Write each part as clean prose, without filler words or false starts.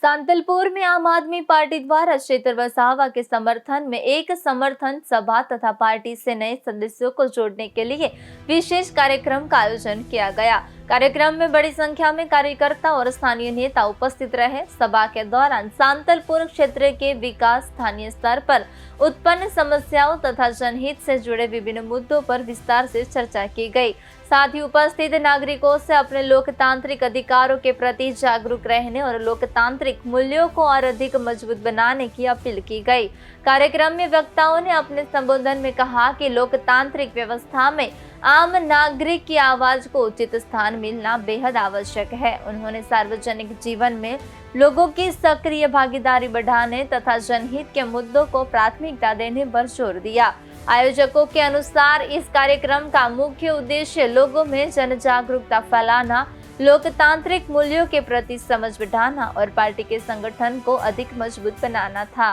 सांतलपुर में आम आदमी पार्टी द्वारा क्षेत्र वसावा के समर्थन में एक समर्थन सभा तथा पार्टी से नए सदस्यों को जोड़ने के लिए विशेष कार्यक्रम का आयोजन किया गया। कार्यक्रम में बड़ी संख्या में कार्यकर्ता और स्थानीय नेता उपस्थित रहे। सभा के दौरान सांतलपुर क्षेत्र के विकास, स्थानीय स्तर पर उत्पन्न समस्याओं तथा जनहित से जुड़े विभिन्न मुद्दों पर विस्तार से चर्चा की गई। साथ ही उपस्थित नागरिकों से अपने लोकतांत्रिक अधिकारों के प्रति जागरूक रहने और लोकतांत्रिक मूल्यों को और अधिक मजबूत बनाने की अपील की गई। कार्यक्रम में वक्ताओं ने अपने संबोधन में कहा कि लोकतांत्रिक व्यवस्था में आम नागरिक की आवाज को उचित स्थान मिलना बेहद आवश्यक है। उन्होंने सार्वजनिक जीवन में लोगों की सक्रिय भागीदारी बढ़ाने तथा जनहित के मुद्दों को प्राथमिकता देने पर जोर दिया। आयोजकों के अनुसार इस कार्यक्रम का मुख्य उद्देश्य लोगों में जन जागरूकता फैलाना, लोकतांत्रिक मूल्यों के प्रति समझ बढ़ाना और पार्टी के संगठन को अधिक मजबूत बनाना था।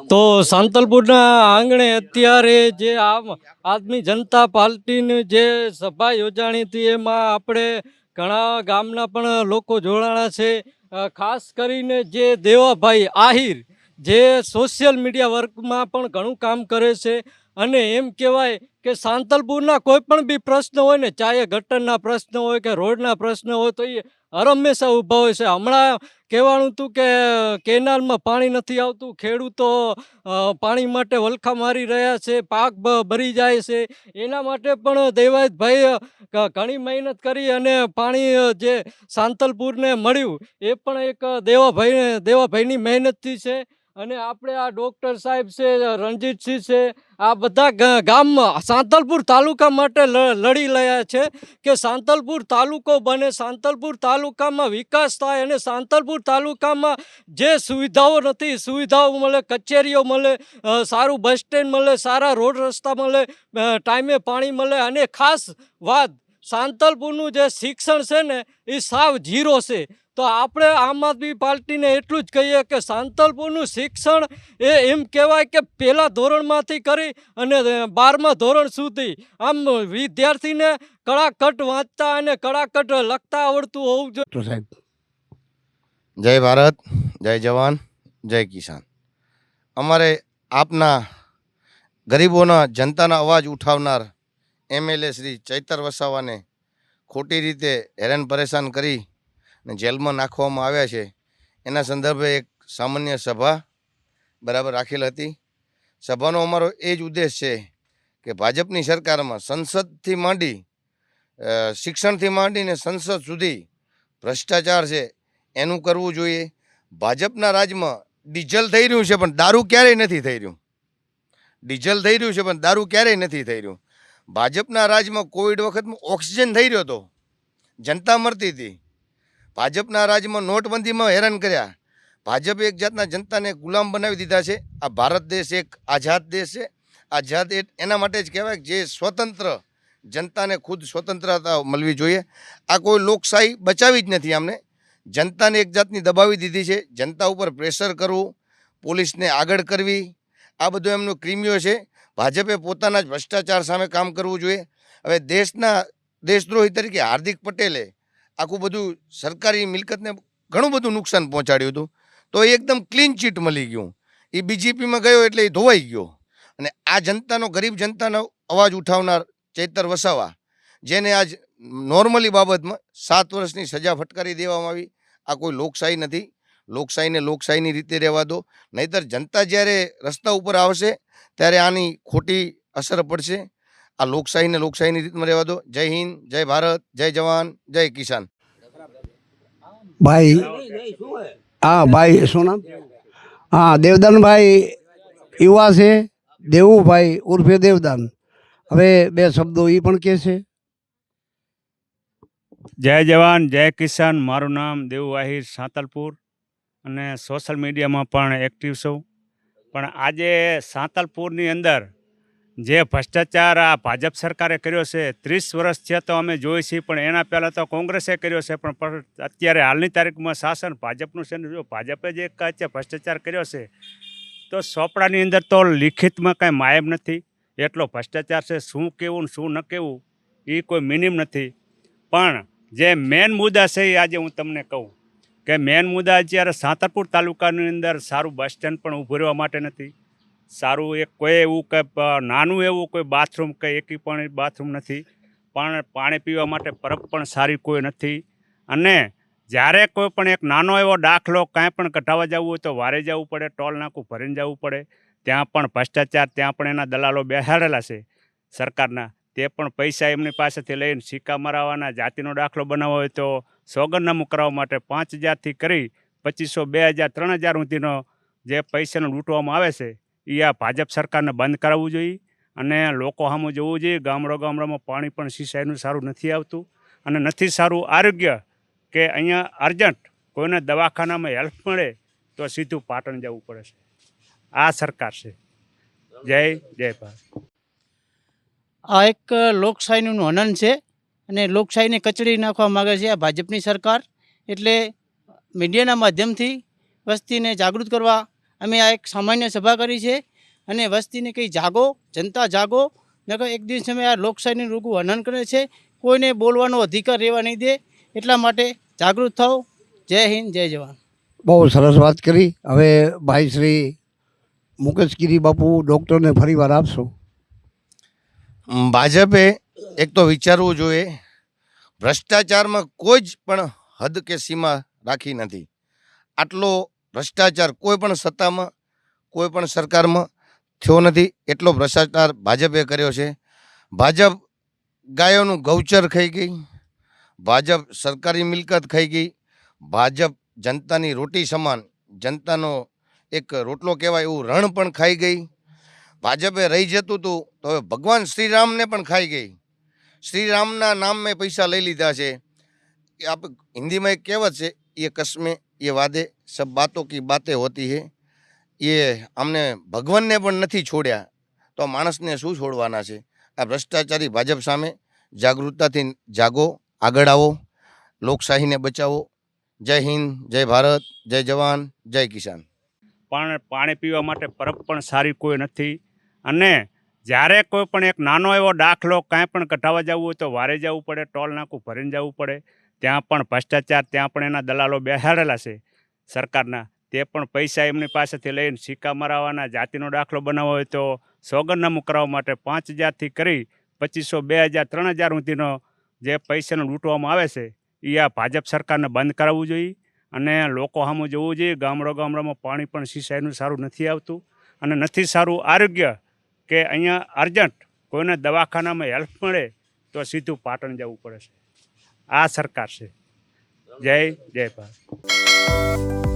तो सांतलपुरना आंगणे अत्यारे जे आम आदमी जनता पार्टीनी जे सभा योजाणी हती एमां आपणे घणा गामना पण लोको जोડાણા છે। खास करीने जे देवाभाई आहिर जे सोशियल मीडिया वर्कमां पण घणुं काम करे छे अने एम कहेवाय के सांतलपुरना कोईपण बी प्रश्न होय ने, चाहे गटरना प्रश्न होय के रोडना प्रश्न होय, तो ये हर हमेशा ऊभा होय छे। हमणां कहेवानुं हतुं के केनालमां पाणी नथी आवतुं, खेडूतो पाणी माटे वलखा मारी रह्या छे, पाक भरी जाय छे। एना माटे पण देवाभाई घणी मेहनत करी अने पाणी जे सांतलपुरने मळ्युं ए पण एक देवाभाईनी मेहनतथी छे। अने आपणे आ डॉक्टर साहेब छे, रणजीत सिंह छे, आ बधा गाममां सांतलपुर तालुका माटे लड़ी રહ્યા છે કે सांतलपुर तालुको बने, सांतलपुर तालुकामां विकास थाय अने सांतलपुर तालुकामां जे सुविधाओ नथी सुविधाओ मळे, कचेरीओ मळे, सारू बस स्टेन्ड मळे, सारा रोड रस्ता मळे, टाइमे पाणी मळे अने खास वात सांतलपुरनुं जे शिक्षण छे ने ए साव जीरो छे। तो આપણે આમ આદમી પાર્ટીને એટલું જ કહીએ કે सांतलपुरનું શિક્ષણ એ એમ કહેવાય કે પહેલા ધોરણમાંથી કરી અને 12મા ધોરણ સુધી આમ વિદ્યાર્થીને કડાકટ વાંચતા અને કડાકટ લખતા આવડતું હોવું જોઈએ। સાહેબ, જય ભારત, જય જવાન, જય કિસાન। અમારે આપના ગરીબોના જનતાના અવાજ ઉઠાવનાર એમએલએ શ્રી ચૈતર વસાવાને ખોટી રીતે હેરાન પરેશાન કરી જેલમાં નાખવામાં આવ્યા છે, એના સંદર્ભે એક સામાન્ય સભા બરાબર રાખેલ હતી। સભાનો અમારો એ જ ઉદ્દેશ છે કે ભાજપની સરકારમાં સંસદથી માંડી શિક્ષણથી માંડીને સંસદ સુધી ભ્રષ્ટાચાર છે એનું કરવું જોઈએ। ભાજપના રાજમાં ડીઝલ થઈ રહ્યું છે પણ દારૂ ક્યારેય નથી થઈ રહ્યું, ડીઝલ થઈ રહ્યું છે પણ દારૂ ક્યારેય નથી થઈ રહ્યું। ભાજપના રાજમાં કોવિડ વખતમાં ઓક્સિજન થઈ રહ્યો હતો, જનતા મરતી હતી। ભાજપના રાજમાં નોટબંધીમાં હેરાન કર્યા। ભાજપે એક જાતના જનતાને ગુલામ બનાવી દીધા છે। આ ભારત દેશ એક આઝાદ દેશ છે। આઝાદ એના માટે જ કહેવાય કે જે સ્વતંત્ર જનતાને ખુદ સ્વતંત્રતા મળવી જોઈએ। આ કોઈ લોકશાહી બચાવી જ નથી, આમને જનતાને એક જાતની દબાવી દીધી છે। જનતા ઉપર પ્રેશર કરવું, પોલીસને આગળ કરવી, આ બધું એમનો ક્રિમિયો છે। ભાજપે પોતાના જ ભ્રષ્ટાચાર સામે કામ કરવું જોઈએ। હવે દેશના દેશદ્રોહી તરીકે હાર્દિક પટેલે આખું બધું સરકારી મિલકતને ઘણું બધું નુકસાન પહોંચાડ્યું હતું, તો એ એકદમ ક્લીન ચીટ મળી ગયું। એ બીજેપીમાં ગયો એટલે એ ધોવાઈ ગયો। અને આ જનતાનો, ગરીબ જનતાનો અવાજ ઉઠાવનાર ચૈતર વસાવા, જેને આજ નોર્મલી બાબતમાં 7 વર્ષની સજા ફટકારી દેવામાં આવી, આ કોઈ લોકશાહી નથી। લોકશાહીને લોકશાહીની રીતે રહેવા દો, નહીંતર જનતા જ્યારે રસ્તા ઉપર આવશે ત્યારે આની ખોટી અસર પડશે। આ લોકશાહીને લોકશાહીની રીતમાં રહેવા દો। જય હિન્દ, જય ભારત, જય જવાન, જય કિસાન। भाई हाँ भाई શું નામ? हाँ દેવદાનભાઈ યુવા છે, દેવુભાઈ ઉર્ફે દેવદાન। હવે બે શબ્દો એ પણ કહે છે। જય જવાન, જય કિસાન। મારું નામ દેવુ આહિર, સાંતલપુર, અને સોશિયલ મીડિયામાં પણ એક્ટિવ છું। પણ આજે સાંતલપુરની અંદર જે ભ્રષ્ટાચાર આ ભાજપ સરકારે કર્યો છે, 30 વર્ષ થયા તો અમે જોઈએ છીએ, પણ એના પહેલાં તો કોંગ્રેસે કર્યો છે। પણ અત્યારે હાલની તારીખમાં શાસન ભાજપનું છે ને, જો ભાજપે જે કાંઈ ભ્રષ્ટાચાર કર્યો છે તો ચોપડાની અંદર તો લિખિતમાં કાંઈ માયબ નથી, એટલો ભ્રષ્ટાચાર છે। શું કહેવું ને શું ન કહેવું એ કોઈ મિનિમ નથી। પણ જે મેન મુદ્દા છે એ આજે હું તમને કહું કે મેન મુદ્દા અત્યારે સાંતલપુર તાલુકાની અંદર સારું બસ સ્ટેન્ડ પણ ઊભું રહેવા માટે નથી, સારું એક કોઈ એવું કે નાનું એવું કોઈ બાથરૂમ કે એકી પણ બાથરૂમ નથી, પણ પાણી પીવા માટે પરબ પણ સારી કોઈ નથી. અને જ્યારે કોઈ પણ એક નાનો એવો દાખલો કાંઈ પણ કઢાવવા જવું હોય તો વારે જવું પડે, ટોલ નાકું ભરીને જવું પડે. ત્યાં પણ ભ્રષ્ટાચાર, ત્યાં પણ એના દલાલો બેસાડેલા છે સરકારના. તે પણ પૈસા એમની પાસેથી લઈને સિક્કા મરાવવાના, જાતિનો દાખલો બનાવવો હોય તો સોગંદનામું કરાવવા માટે 5,000થી કરી 2,500, 2,000, 3,000 સુધીનો જે પૈસાનો લૂંટવામાં આવે છે એ આ ભાજપ સરકારને બંધ કરાવવું જોઈએ. અને લોકો સામું જોવું જોઈએ. ગામડામાં પાણી પણ સિંચાઈનું સારું નથી આવતું અને નથી સારું આરોગ્ય, કે અહીંયા અર્જન્ટ કોઈને દવાખાનામાં હેલ્પ મળે તો સીધું પાટણ જવું પડે છે. આ સરકાર છે. જય ભારત. આ એક લોકશાહીનું હનન છે અને લોકશાહીને કચડી નાખવા માગે છે આ ભાજપની સરકાર. એટલે મીડિયાના માધ્યમથી વસ્તીને જાગૃત કરવા અમે આ એક સામાન્ય સભા કરી છે અને વસ્તીને કંઈ જાગો, જનતા જાગો, નકર એક દિવસ અમે આ લોકશાહીનું રૂગું હનન કરે છે. કોઈને બોલવાનો અધિકાર રહેવા નહીં દે. એટલા માટે જાગૃત થાઓ. જય હિન્દ, જય જવાન. બહુ સરસ વાત કરી. હવે ભાઈ શ્રી મુકેશગીરી બાપુ ડૉક્ટરને ફરી વાર આપશો. ભાજપે એક તો વિચારવું જોઈએ, ભ્રષ્ટાચારમાં કોઈ જ પણ હદ કે સીમા રાખી નથી. આટલો ભ્રષ્ટાચાર કોઈ પણ સત્તામાં, કોઈ પણ સરકારમાં થયો નથી. એટલો ભ્રષ્ટાચાર ભાજપે કર્યો છે. ભાજપ ગાયોનું ગૌચર ખાઈ ગઈ, ભાજપ સરકારી મિલકત ખાઈ ગઈ, ભાજપ જનતાની રોટી સમાન, જનતાનો એક રોટલો કહેવાય એવું રણ પણ ખાઈ ગઈ. ભાજપે રહી જતું હતું તો હવે ભગવાન શ્રીરામને પણ ખાઈ ગઈ. શ્રીરામના નામ મેં પૈસા લઈ લીધા છે. હિન્દીમાં એક કહેવત છે, ये कस्में ये वादे सब बातों की बातें होती है. એ અમને ભગવાનને પણ નથી છોડ્યા તો માણસને શું છોડવાના છે. આ ભ્રષ્ટાચારી ભાજપ સામે જાગૃતતાથી જાગો, આગળ આવો, લોકશાહીને બચાવો. જય હિન્દ, જય ભારત, જય જવાન, જય કિસાન. પણ પાણી પીવા માટે પરબ પણ સારી કોઈ નથી. અને જ્યારે કોઈ પણ એક નાનો એવો દાખલો કાંઈ પણ કઢાવવા જવું હોય તો વારે જવું પડે, ટોલ નાકું ભરીને જવું પડે. ત્યાં પણ ભ્રષ્ટાચાર, ત્યાં પણ એના દલાલો બેસાડેલા છે સરકારના. તે પણ પૈસા એમની પાસેથી લઈને સિક્કા મરાવવાના, જાતિનો દાખલો બનાવવો હોય તો સોગંદનામું કરાવવા માટે 5,000થી કરી 2,500, 2,000, 3,000 સુધીનો જે પૈસાનો લૂંટવામાં આવે છે એ આ ભાજપ સરકારને બંધ કરાવવું જોઈએ. અને લોકો સામું જોવું જોઈએ. ગામડામાં પાણી પણ સિંચાઈનું સારું નથી આવતું અને નથી સારું આરોગ્ય, કે અહીંયા અર્જન્ટ કોઈને દવાખાનામાં હેલ્પ મળે તો સીધું પાટણ જવું પડે છે. આ સરકાર છે. જય ભારત.